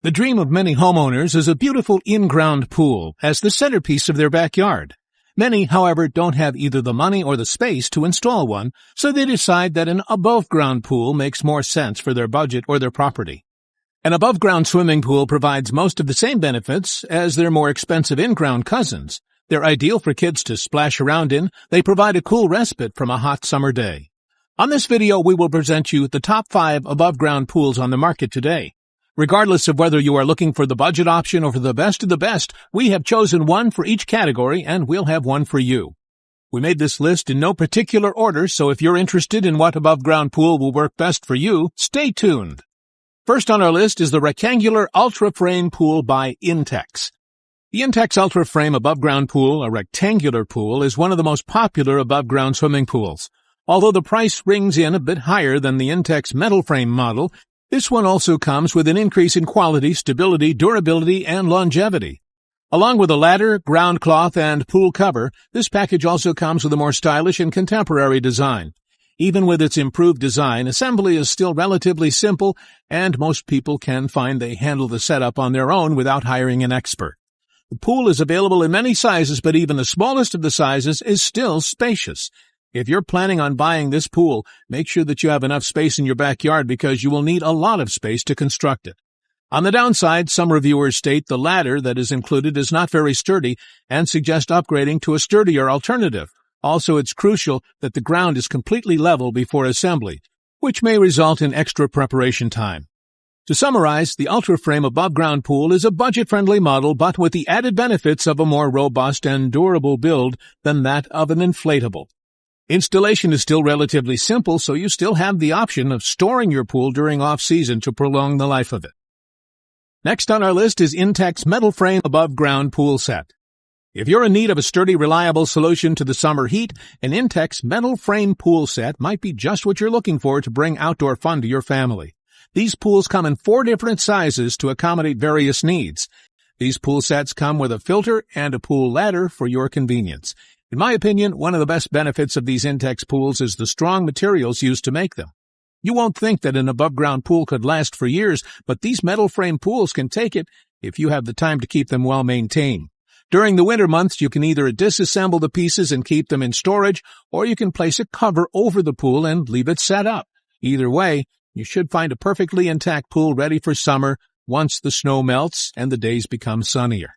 The dream of many homeowners is a beautiful in-ground pool as the centerpiece of their backyard. Many, however, don't have either the money or the space to install one, so they decide that an above-ground pool makes more sense for their budget or their property. An above-ground swimming pool provides most of the same benefits as their more expensive in-ground cousins. They're ideal for kids to splash around in. They provide a cool respite from a hot summer day. On this video, we will present you the top 5 above-ground pools on the market today. Regardless of whether you are looking for the budget option or for the best of the best, we have chosen one for each category, and we'll have one for you. We made this list in no particular order, so if you're interested in what above-ground pool will work best for you, stay tuned. First on our list is the Rectangular Ultra Frame Pool by Intex. The Intex Ultra Frame above-ground pool, a rectangular pool, is one of the most popular above-ground swimming pools. Although the price rings in a bit higher than the Intex metal frame model, this one also comes with an increase in quality, stability, durability, and longevity. Along with a ladder, ground cloth, and pool cover, this package also comes with a more stylish and contemporary design. Even with its improved design, assembly is still relatively simple, and most people can find they handle the setup on their own without hiring an expert. The pool is available in many sizes, but even the smallest of the sizes is still spacious. If you're planning on buying this pool, make sure that you have enough space in your backyard because you will need a lot of space to construct it. On the downside, some reviewers state the ladder that is included is not very sturdy and suggest upgrading to a sturdier alternative. Also, it's crucial that the ground is completely level before assembly, which may result in extra preparation time. To summarize, the Ultra Frame above-ground pool is a budget-friendly model but with the added benefits of a more robust and durable build than that of an inflatable. Installation is still relatively simple, so you still have the option of storing your pool during off-season to prolong the life of it. Next on our list is Intex Metal Frame Above-Ground Pool Set. If you're in need of a sturdy, reliable solution to the summer heat, an Intex Metal Frame Pool Set might be just what you're looking for to bring outdoor fun to your family. These pools come in 4 different sizes to accommodate various needs. These pool sets come with a filter and a pool ladder for your convenience. In my opinion, one of the best benefits of these Intex pools is the strong materials used to make them. You won't think that an above-ground pool could last for years, but these metal frame pools can take it if you have the time to keep them well maintained. During the winter months, you can either disassemble the pieces and keep them in storage, or you can place a cover over the pool and leave it set up. Either way, you should find a perfectly intact pool ready for summer once the snow melts and the days become sunnier.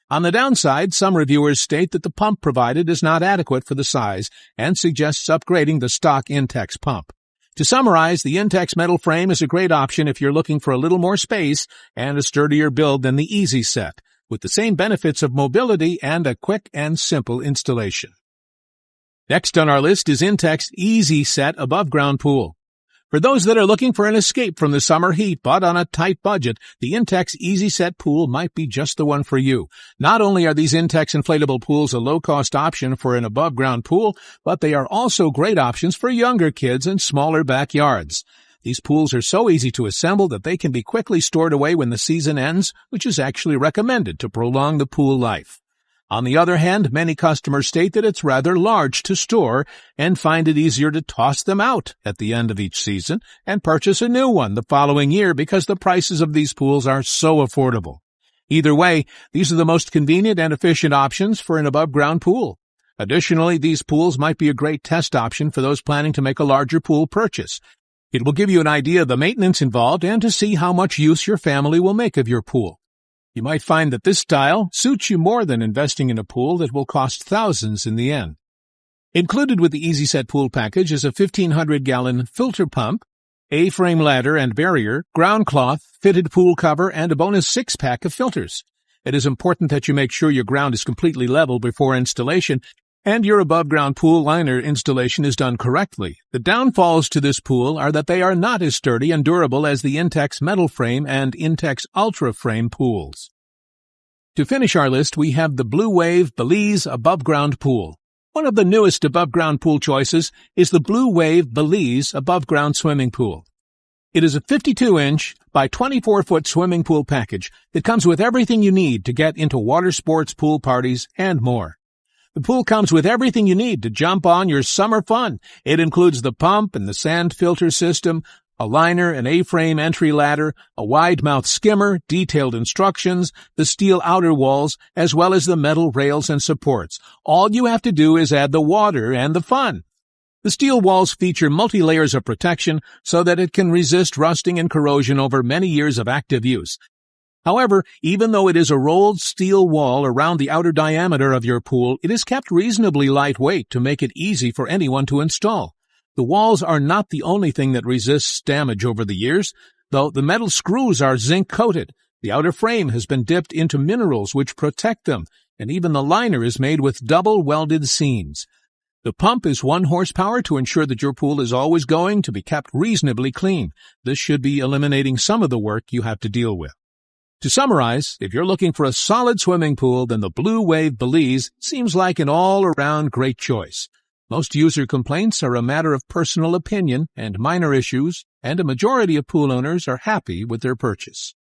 On the downside, some reviewers state that the pump provided is not adequate for the size and suggests upgrading the stock Intex pump. To summarize, the Intex metal frame is a great option if you're looking for a little more space and a sturdier build than the Easy Set, with the same benefits of mobility and a quick and simple installation. Next on our list is Intex Easy Set Above-Ground Pool. For those that are looking for an escape from the summer heat but on a tight budget, the Intex Easy Set pool might be just the one for you. Not only are these Intex inflatable pools a low-cost option for an above-ground pool, but they are also great options for younger kids and smaller backyards. These pools are so easy to assemble that they can be quickly stored away when the season ends, which is actually recommended to prolong the pool life. On the other hand, many customers state that it's rather large to store and find it easier to toss them out at the end of each season and purchase a new one the following year because the prices of these pools are so affordable. Either way, these are the most convenient and efficient options for an above-ground pool. Additionally, these pools might be a great test option for those planning to make a larger pool purchase. It will give you an idea of the maintenance involved and to see how much use your family will make of your pool. You might find that this style suits you more than investing in a pool that will cost thousands in the end. Included with the Easy Set pool package is a 1,500-gallon filter pump, A-frame ladder and barrier, ground cloth, fitted pool cover, and a bonus 6-pack of filters. It is important that you make sure your ground is completely level before installation and your above-ground pool liner installation is done correctly. The downfalls to this pool are that they are not as sturdy and durable as the Intex metal frame and Intex Ultra Frame pools. To finish our list, we have the Blue Wave Belize above-ground pool. One of the newest above-ground pool choices is the Blue Wave Belize above-ground swimming pool. It is a 52-inch by 24-foot swimming pool package that comes with everything you need to get into water sports, pool parties, and more. The pool comes with everything you need to jump on your summer fun. It includes the pump and the sand filter system, A liner, an A-frame entry ladder, a wide-mouth skimmer, detailed instructions, the steel outer walls, as well as the metal rails and supports. All you have to do is add the water and the fun. The steel walls feature multi-layers of protection so that it can resist rusting and corrosion over many years of active use. However, even though it is a rolled steel wall around the outer diameter of your pool, it is kept reasonably lightweight to make it easy for anyone to install. The walls are not the only thing that resists damage over the years, though the metal screws are zinc-coated. The outer frame has been dipped into minerals which protect them, and even the liner is made with double-welded seams. The pump is 1 horsepower to ensure that your pool is always going to be kept reasonably clean. This should be eliminating some of the work you have to deal with. To summarize, if you're looking for a solid swimming pool, then the Blue Wave Belize seems like an all-around great choice. Most user complaints are a matter of personal opinion and minor issues, and a majority of pool owners are happy with their purchase.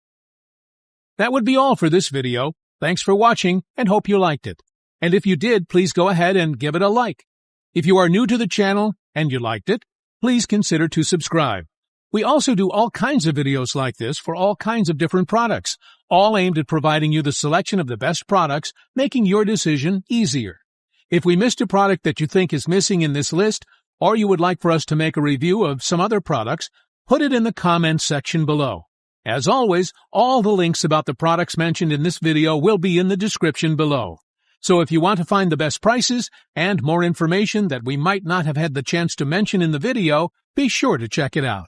That would be all for this video. Thanks for watching and hope you liked it. And if you did, please go ahead and give it a like. If you are new to the channel and you liked it, please consider to subscribe. We also do all kinds of videos like this for all kinds of different products, all aimed at providing you the selection of the best products, making your decision easier. If we missed a product that you think is missing in this list, or you would like for us to make a review of some other products, put it in the comments section below. As always, all the links about the products mentioned in this video will be in the description below. So if you want to find the best prices and more information that we might not have had the chance to mention in the video, be sure to check it out.